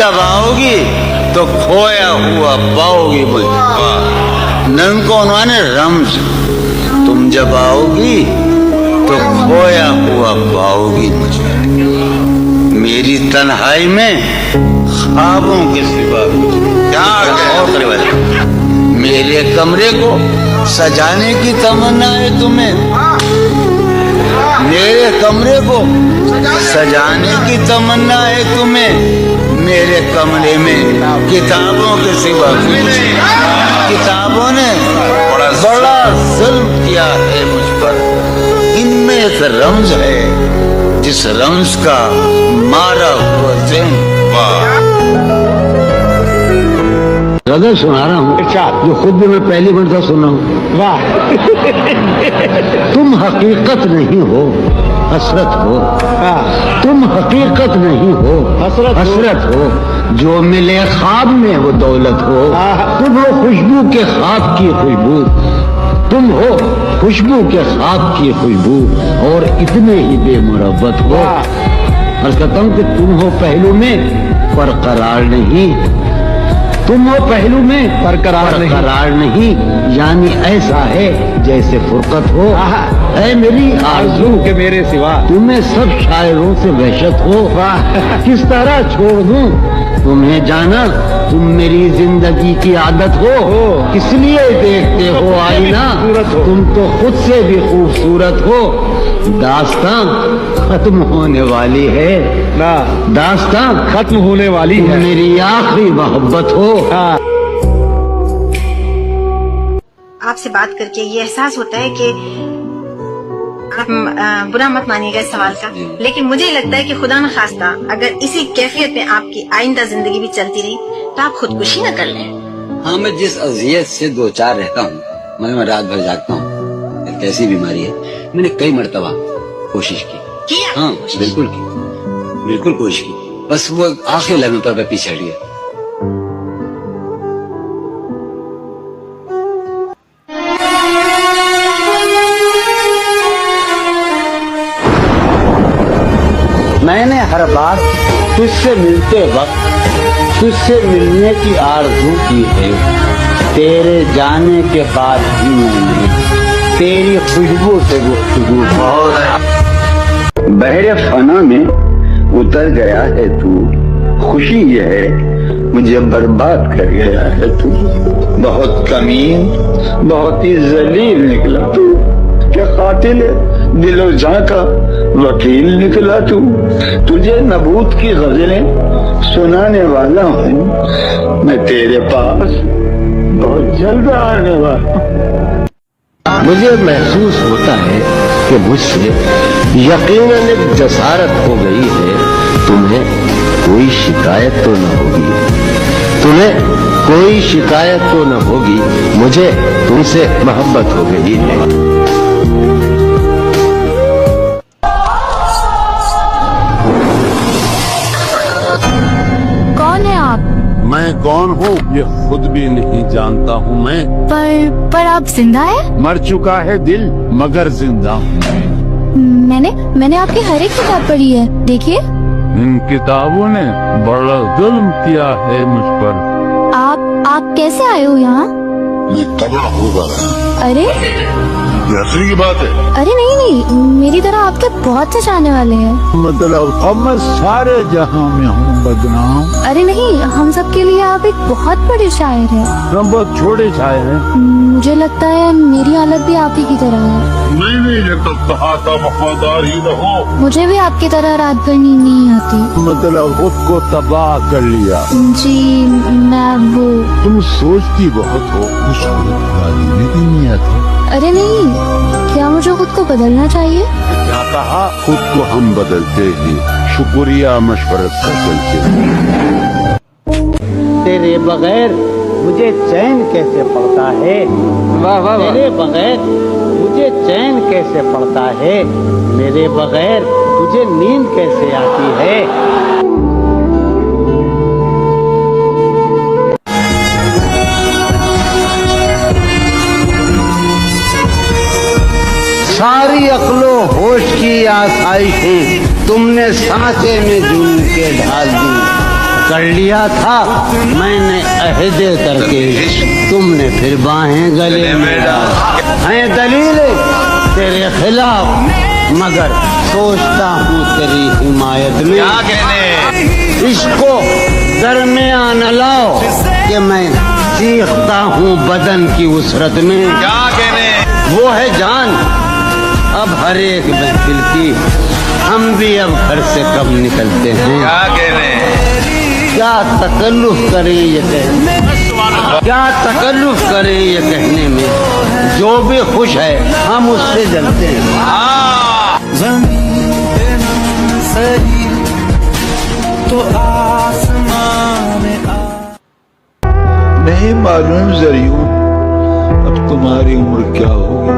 जब आओगी तो खोया हुआ पाओगी मुझे। नंको माने रम्ज, तुम जब आओगी तो खोया हुआ पाओगी मुझे। मेरी तन्हाई में ख्वाबों के सिवा क्या और करे वाले। मेरे कमरे को सजाने की तमन्ना है तुम्हें, मेरे कमरे को सजाने की तमन्ना है तुम्हें। मेरे कमरे में किताबों के सिवा कुछ, किताबों ने बड़ा जुल्म किया है मुझ पर। इनमें एक रम्ज है जिस रम्ज का मारा हुआ गजल सुना रहा हूँ जो खुद भी मैं पहली मरतबा सुना हूँ। वाह। तुम हकीकत नहीं हो, हसरत हो। तुम हकीकत नहीं हो, हसरत हो। जो मिले ख्वाब में वो दौलत हो। तुम हो खुशबू के ख्वाब की खुशबू, तुम हो खुशबू के ख्वाब की खुशबू और इतने ही बेमुरब्बत हो। और कहता हूँ कि तुम हो पहलू में पर करार नहीं, तुम हो पहलू में बरकरार नहीं, यानी ऐसा है जैसे फुरकत हो। है मेरी आरज़ू के मेरे सिवा तुम्हें सब शायरों से वहशत हो। किस तरह छोड़ दूं तुम्हें जाना, तुम मेरी जिंदगी की आदत हो। इसलिए देखते हो आईना, तुम तो खुद से भी खूबसूरत हो। दास्तां खत्म होने वाली है, दास्तां खत्म होने वाली है। मेरी आखिरी मोहब्बत हो। आपसे बात करके ये एहसास होता है कि आप बुरा मत मानिएगा इस सवाल का, लेकिन मुझे लगता है कि खुदा न खास्ता अगर इसी कैफियत में आपकी आइंदा जिंदगी भी चलती रही तो आप खुदकुशी न कर लें। हाँ, मैं जिस अजियत से 2-4 रहता हूँ, मैं रात भर जागता हूँ, एक ऐसी बीमारी है। मैंने कई मर्तबा कोशिश की। हाँ, बिल्कुल कोशिश की, बस वो आखिर लम्हे पर मैं पीछे हट गया। मैंने हर बार तुझसे मिलते वक्त तुझसे मिलने की आरज़ू की है। तेरे जाने के बाद भी मैंने तेरी खुशबू से गुफ्तगू बहुत। बहरे फना में उतर गया है तू, खुशी यह है मुझे बर्बाद कर गया है तू। बहुत कमीन, बहुत ही जलील निकला तू, क्या कातिल दिलो जां का वकील निकला तू। तुझे नबूत की गजलें सुनाने वाला हूँ मैं, तेरे पास बहुत जल्द आने वाला। मुझे महसूस होता है कि मुझसे यकीनन एक जसारत हो गई है। तुम्हें कोई शिकायत तो न होगी, तुम्हें कोई शिकायत तो न होगी, मुझे तुमसे मोहब्बत हो गई है। कौन है आप? मैं कौन हूँ ये खुद भी नहीं जानता हूँ मैं। पर आप जिंदा है? मर चुका है दिल मगर जिंदा हूँ। मैंने आपकी हर एक किताब पढ़ी है, देखिए। इन किताबों ने बड़ा जुल्म किया है मुझ पर। आप कैसे आए हो यहाँ? मैं तबाह होगा। अरे हंसने की बात है। अरे नहीं, मेरी तरह आपके बहुत से चाहने वाले हैं। मतलब अब मैं सारे जहां में हूँ बदनाम। अरे नहीं, हम सब के लिए आप एक बहुत बड़े शायर हैं। हम बहुत छोटे शायर हैं। मुझे लगता है मेरी हालत भी आप ही की तरह है। नहीं, ये तो कहा था वफादार ही रहो। मुझे भी आपकी तरह रात भर नींद नहीं आती। मतलब खुद को तबाह कर लिया। जी, मैं वो। तुम सोचती बहुत हो, कुछ नहीं आती। अरे नहीं, क्या मुझे खुद को बदलना चाहिए? क्या कहा? खुद को हम बदलते ही, शुक्रिया मशवरत का चलते। तेरे बगैर मुझे चैन कैसे पड़ता है। वाह वाह, तेरे बगैर मुझे चैन कैसे पड़ता है, मेरे बगैर तुझे नींद कैसे आती है। सारी अक्लो होश की आसाइशें तुमने सांचे में झूल के ढाल दी। कर लिया था मैंने अहद करके, तुमने फिर बाहें गले में डाल। हैं दलीलें तेरे खिलाफ मगर सोचता हूँ तेरी हिमायत में। क्या कहने, इसको दरमियान न लाओ कि मैं सीखता हूँ बदन की उसरत में। क्या कहने, वो है जान अब हर एक महफिल की, हम भी अब घर से कब निकलते हैं। क्या कहने, क्या तकल्लुफ करें ये कहने, क्या तकल्लुफ करें ये कहने में, जो भी खुश है हम उससे जलते हैं। तो आसमान नहीं मालूम ज़रियूं अब तुम्हारी उम्र क्या होगी,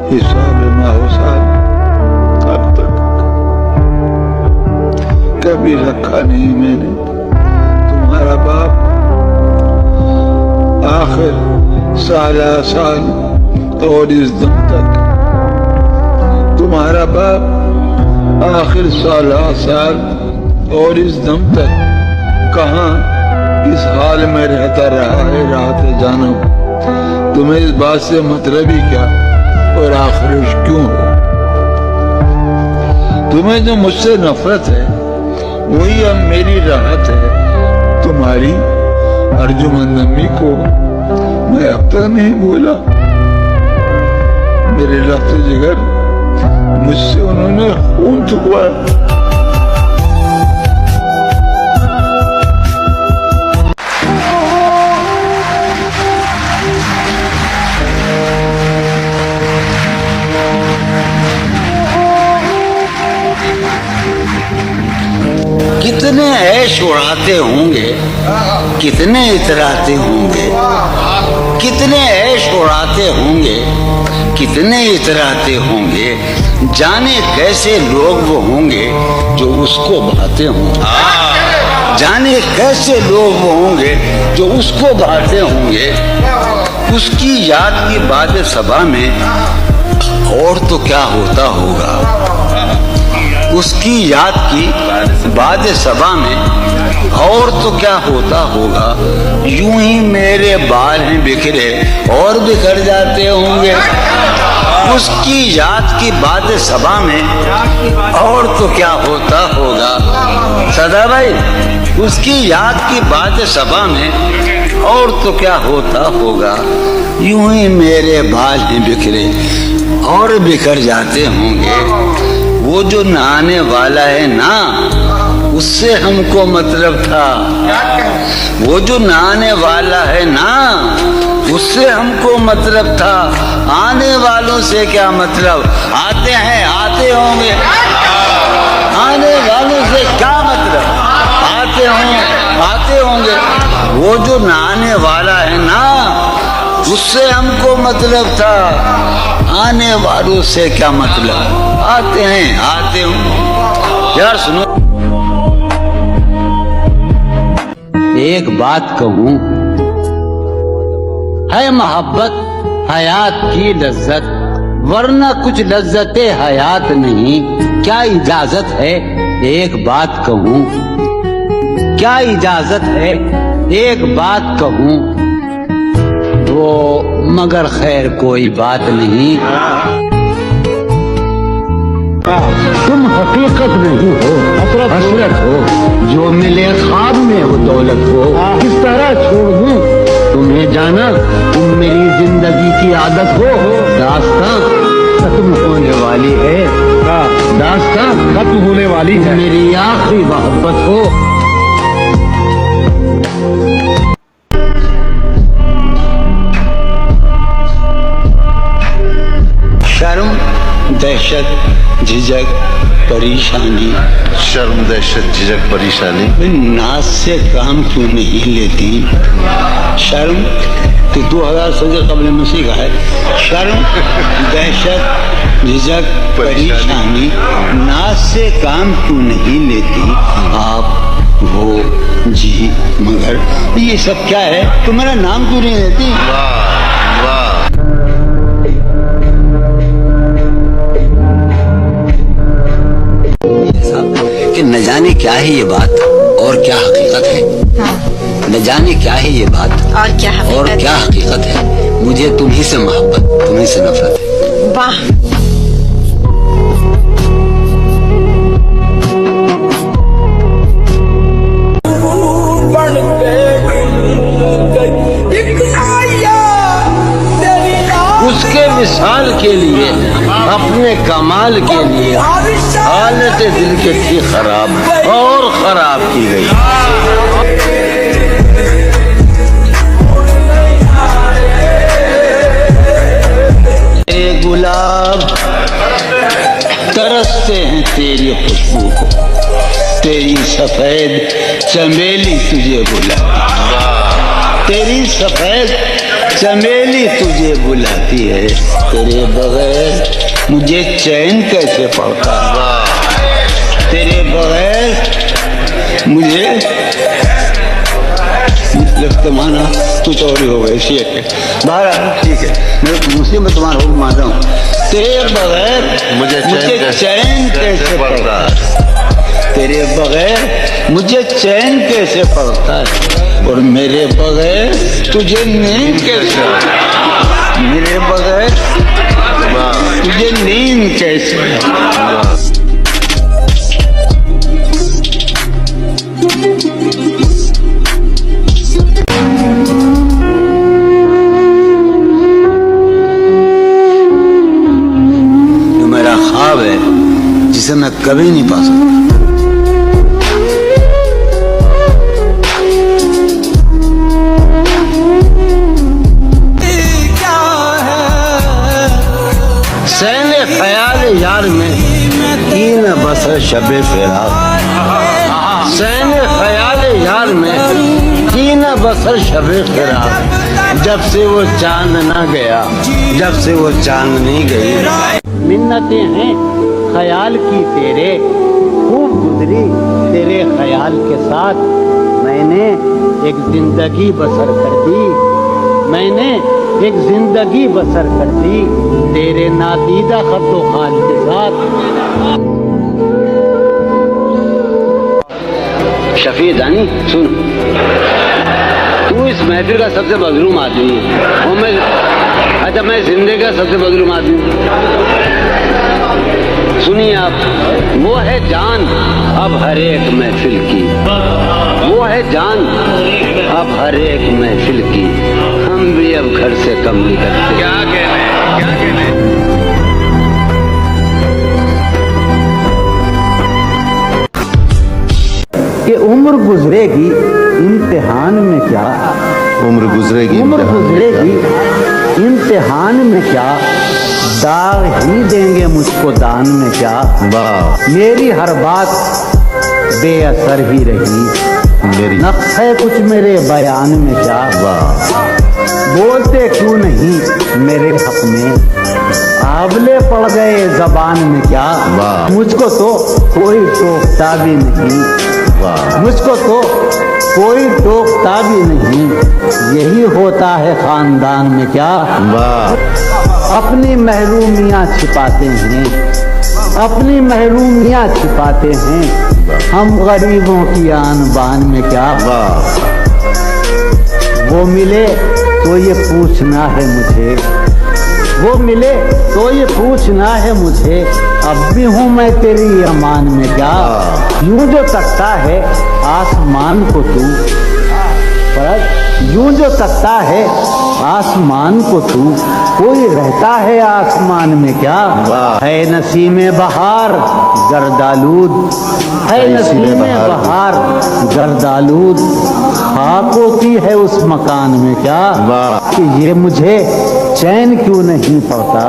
हिसाब माहो साल अब तक कभी रखा नहीं मैंने तुम्हारा बाप, आखिर साला साल और इस दम तक तुम्हारा बाप, आखिर साला साल और इस दम तक कहाँ इस हाल में रहता रहा है रात जानो। तुम्हें इस बात से मतलब ही क्या और आखिर क्यों हो। तुम्हें जो मुझसे नफरत है वही अब मेरी राहत है। तुम्हारी अर्जुमंद अम्मी को मैं अब तक नहीं भूला। मेरे लफ्ज़ जिगर मुझसे उन्होंने खून थुकवाया। कितने ऐश उड़ाते होंगे, कितने इतराते होंगे, कितने ऐश उड़ाते होंगे, कितने इतराते होंगे, जाने कैसे लोग वो होंगे जो उसको भाते होंगे। जाने कैसे लोग वो होंगे जो उसको भाते होंगे। उसकी याद की बात सभा में और तो क्या होता होगा, उसकी याद की बात सभा में और तो क्या होता होगा। यूं ही मेरे बाल हैं बिखरे और बिखर जाते होंगे। उसकी याद की बात सभा में और तो क्या होता होगा। सदा भाई, उसकी याद की बात सभा में और तो क्या होता होगा। यूं ही मेरे बाल हैं बिखरे और बिखर जाते होंगे। वो जो नहाने वाला है ना, उससे हमको मतलब था। वो जो नहाने वाला है ना, उससे हमको मतलब था। आने वालों से क्या मतलब, आते हैं आते होंगे। आने वालों से क्या मतलब, आते होंगे। वो जो नहाने वाला है ना, उससे हमको मतलब था। आने वालों से क्या मतलब, आते हैं आते होंगे। यार सुनो, एक बात कहूं, है मोहब्बत हयात की लज्जत, वरना कुछ लज्जते हयात नहीं। क्या इजाजत है एक बात कहूं, क्या इजाजत है एक बात कहूं, वो मगर खैर कोई बात नहीं। तुम हकीकत नहीं हो, हसरत हो। जो मिले ख्वाब में वो दौलत हो। किस तरह छोड़ दूं तुम्हें जाना, तुम मेरी जिंदगी की आदत हो। दास्तां खत्म होने वाली है, दास्तां खत्म होने वाली है। मेरी आखिरी मोहब्बत हो। शर्म, दहशत, झिझक, परेशानी। शर्म, दहशत, झिझक, परेशानी। नाज से काम क्यों नहीं लेती। शर्म तो 2000 सदी कबल मसीह का है। शर्म, दहशत, झिझक, परेशानी, नाज से काम क्यों नहीं लेती आप हो जी। मगर ये सब क्या है, तुम्हारा नाम क्यों नहीं लेती। वाह वाह, कि न जाने क्या है ये बात और क्या हकीकत है, न जाने क्या है ये बात, और क्या और हकीकत क्या हकीकत है। मुझे तुम्ही से मोहब्बत, तुम्ही से नफरत है। वाह, उसके विशाल के लिए, अपने कमाल के लिए हालत दिल के थी खराब और खराब की गई। ए गुलाब तरसते हैं तेरी खुशबू को, तेरी सफेद चमेली तुझे बुलाती, तेरी सफेद चमेली तुझे बुलाती है। तेरे बगैर मुझे चैन कैसे पड़ता, तेरे बगैर मुझे लगता माना कुछ और ही हो गए। बाहर ठीक है, मैं मुस्लिम तुम्हारा हुक्म मान रहा हूँ। तेरे बगैर मुझे चैन कैसे पड़ता है, तेरे बगैर मुझे चैन कैसे पड़ता है, और मेरे बगैर तुझे नींद कैसे, मेरे बगैर तुझे नींद कैसे। जो मेरा ख्वाब है जिसे मैं कभी नहीं पा सकता। सैने ख्याल यार में कीन बसर शबे फिराक, सैने ख्याल यार में कीन बसर शबे फिराक, जब से वो चांद ना गया, जब से वो चांदनी गई। मिन्नतें हैं ख्याल की तेरे, खूब गुजरी तेरे ख्याल के साथ, मैंने एक जिंदगी बसर कर दी, मैंने एक जिंदगी बसर कर दी तेरे नादीदा खतो खाल के साथ। शफी दानी सुन, तू इस महफिल का सबसे मजलूम आदमी है, और मैं, अच्छा मैं जिंदगी का सबसे मजलूम आदमी हूँ। सुनिए आप, वो है जान अब हर एक महफिल की, वो है जान अब हर एक महफिल की, हम भी अब घर से कम निकलते। क्या कहने, क्या कहने। कि उम्र गुजरेगी इम्तिहान में क्या, उम्र गुजरेगी, उम्र गुजरेगी इम्तिहान में क्या, दाग ही देंगे मुझको दान में क्या। वाह, मेरी हर बात बेअसर ही रही, मेरी नक्श है कुछ मेरे बयान में क्या। वाह, बोलते क्यों नहीं मेरे हक में, आबले पड़ गए जबान में क्या। वाह, मुझको तो कोई टोकता भी नहीं, वाह, मुझको तो कोई टोकता भी नहीं, यही होता है खानदान में क्या। वाह, अपनी महरूमियाँ छिपाते हैं, अपनी महरूमियाँ छिपाते हैं, हम गरीबों की आन बान में क्या। वाह, वो मिले तो ये पूछना है मुझे, वो मिले तो ये पूछना है मुझे, अब भी हूँ मैं तेरी अमान में क्या। यूं जो तकता है आसमान को तू, यूं जो तकता है आसमान को तू, कोई रहता है आसमान में क्या। है नसीमे बहार गर्दालूद, है नसीमे बहार गर्दालूद, खाक होती है उस मकान में क्या। कि ये मुझे चैन क्यों नहीं पड़ता,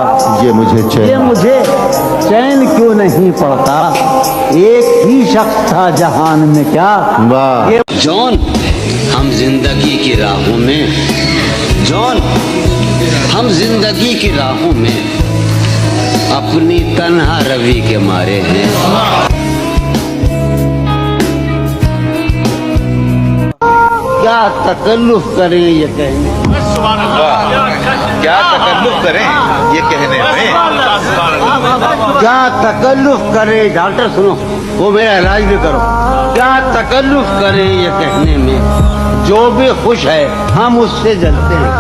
ये मुझे ये मुझे चैन क्यों नहीं पड़ता, एक ही शख्स था जहान में क्या। वाह, जॉन हम जिंदगी की राहों में, जॉन हम जिंदगी की राहों में अपनी तन्हा रवि के मारे हैं। क्या तकल्लुफ करें ये कहने, क्या तकल्लुफ करें ये कहने में, क्या तकल्लुफ करें। डॉक्टर सुनो, वो मेरा इलाज भी करो। क्या तकल्लुफ करें ये कहने में, जो भी खुश है हम उससे जलते हैं।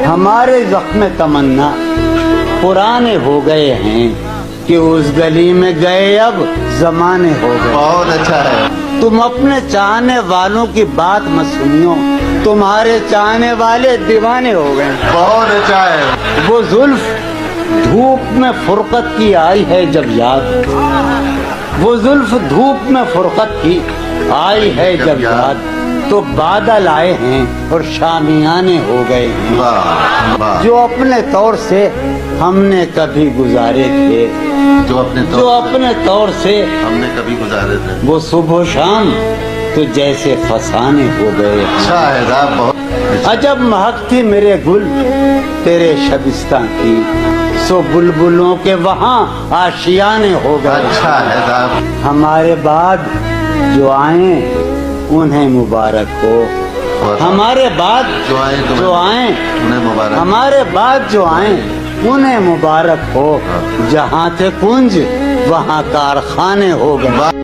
हमारे जख्म तमन्ना पुराने हो गए हैं कि उस गली में गए अब जमाने हो गए। बहुत अच्छा है। तुम अपने चाहने वालों की बात मत सुनियो, तुम्हारे चाहने वाले दीवाने हो गए। बहुत अच्छा है। वो जुल्फ धूप में फुरकत की आई है जब याद, वो जुल्फ धूप में फुरकत की आई है जब याद, तो बादल आए हैं और शामियाने हो गए हैं। वाह वाह। जो अपने तौर से हमने कभी गुजारे थे, जो अपने तौर से हमने कभी गुजारे थे, वो सुबह शाम तो जैसे फसाने हो गए। अच्छा है साहब, बहुत अजब महक थी मेरे गुल तेरे शबिस्तान की, सो बुलबुलों के वहाँ आशियाने हो गए। अच्छा है साहब। हमारे बाद जो आए उन्हें मुबारक हो, हमारे बाद जो आए उन्हें मुबारक। हमारे बाद जो आए उन्हें मुबारक हो, जहाँ थे कुंज वहाँ कारखाने हो गए।